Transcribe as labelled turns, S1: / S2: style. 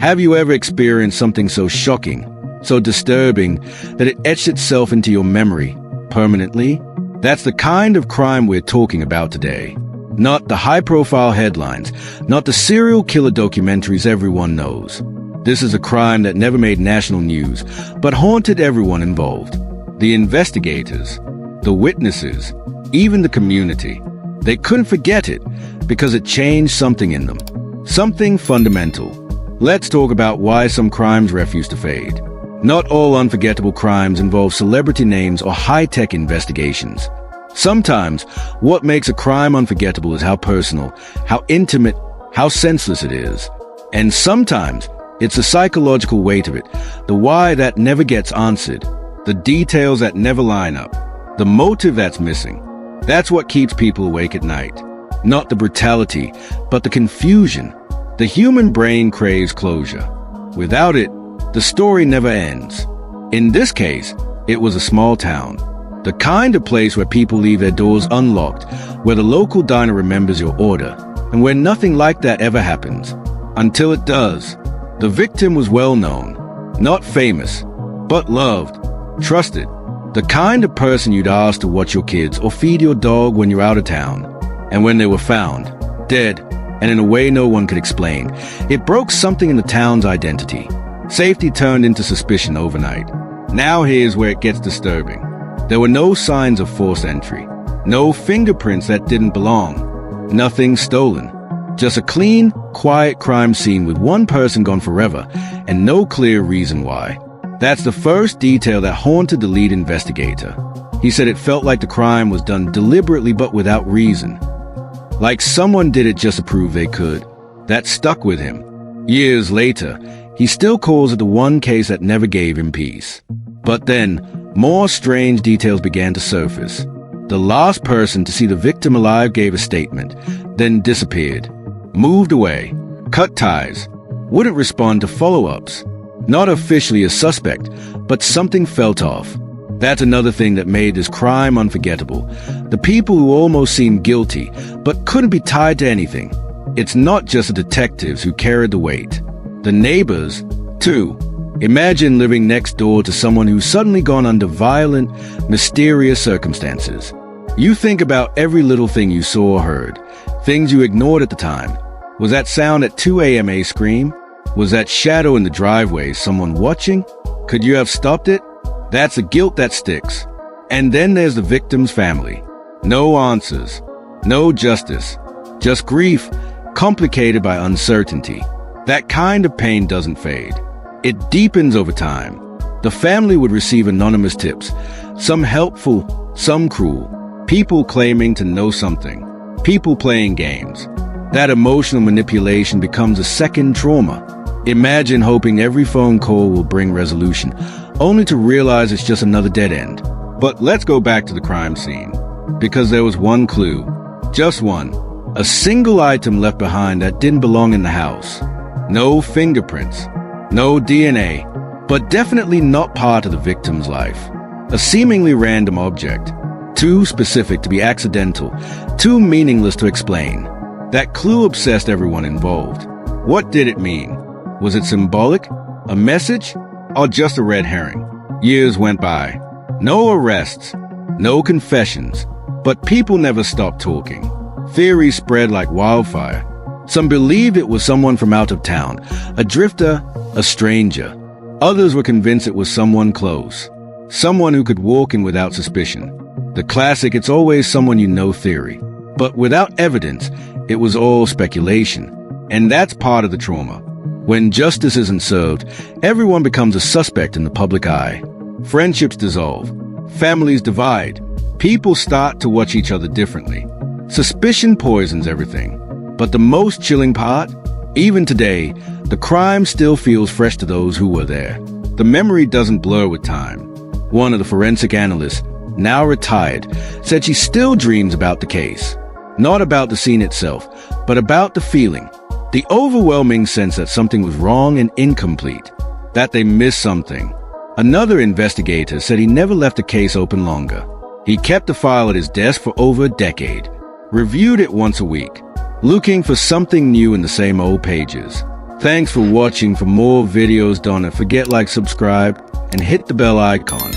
S1: Have you ever experienced something so shocking, so disturbing, that it etched itself into your memory permanently? That's the kind of crime we're talking about today. Not the high-profile headlines, not the serial killer documentaries everyone knows. This is a crime that never made national news, but haunted everyone involved. The investigators, the witnesses, even the community. They couldn't forget it because it changed something in them. Something fundamental. Let's talk about why some crimes refuse to fade. Not all unforgettable crimes involve celebrity names or high-tech investigations. Sometimes, what makes a crime unforgettable is how personal, how intimate, how senseless it is. And sometimes, it's the psychological weight of it, the why that never gets answered, the details that never line up, the motive that's missing. That's what keeps people awake at night. Not the brutality, but the confusion. The human brain craves closure. Without it, the story never ends. In this case, it was a small town. The kind of place where people leave their doors unlocked, where the local diner remembers your order, and where nothing like that ever happens. Until it does. The victim was well known, not famous, but loved, trusted. The kind of person you'd ask to watch your kids or feed your dog when you're out of town. And when they were found, dead, and in a way no one could explain, it broke something in the town's identity. Safety turned into suspicion overnight. Now here's where it gets disturbing. There were no signs of forced entry, no fingerprints that didn't belong, nothing stolen. Just a clean, quiet crime scene with one person gone forever and no clear reason why. That's the first detail that haunted the lead investigator. He said it felt like the crime was done deliberately but without reason. Like someone did it just to prove they could. That stuck with him. Years later, he still calls it the one case that never gave him peace. But then, more strange details began to surface. The last person to see the victim alive gave a statement, then disappeared. Moved away, cut ties, wouldn't respond to follow-ups. Not officially a suspect, but something felt off. That's another thing that made this crime unforgettable. The people who almost seemed guilty, but couldn't be tied to anything. It's not just the detectives who carried the weight. The neighbors, too. Imagine living next door to someone who's suddenly gone under violent, mysterious circumstances. You think about every little thing you saw or heard, things you ignored at the time. Was that sound at 2 a.m. a scream? Was that shadow in the driveway someone watching? Could you have stopped it? That's the guilt that sticks. And then there's the victim's family. No answers. No justice. Just grief, complicated by uncertainty. That kind of pain doesn't fade. It deepens over time. The family would receive anonymous tips, some helpful, some cruel. People claiming to know something. People playing games. That emotional manipulation becomes a second trauma. Imagine hoping every phone call will bring resolution, only to realize it's just another dead end. But let's go back to the crime scene. Because there was one clue. Just one. A single item left behind that didn't belong in the house. No fingerprints. No DNA. But definitely not part of the victim's life. A seemingly random object. Too specific to be accidental. Too meaningless to explain. That clue obsessed everyone involved. What did it mean? Was it symbolic? A message? Or just a red herring? Years went by. No arrests. No confessions. But people never stopped talking. Theories spread like wildfire. Some believed it was someone from out of town, a drifter, a stranger. Others were convinced it was someone close, someone who could walk in without suspicion. The classic "it's always someone you know" theory. But without evidence, it was all speculation. And that's part of the trauma. When justice isn't served, everyone becomes a suspect in the public eye. Friendships dissolve. Families divide. People start to watch each other differently. Suspicion poisons everything. But the most chilling part? Even today, the crime still feels fresh to those who were there. The memory doesn't blur with time. One of the forensic analysts, now retired, said she still dreams about the case. Not about the scene itself, but about the feeling. The overwhelming sense that something was wrong and incomplete. That they missed something. Another investigator said he never left the case open longer. He kept the file at his desk for over a decade. Reviewed it once a week. Looking for something new in the same old pages. Thanks for watching. For more videos, don't forget like, subscribe, and hit the bell icon.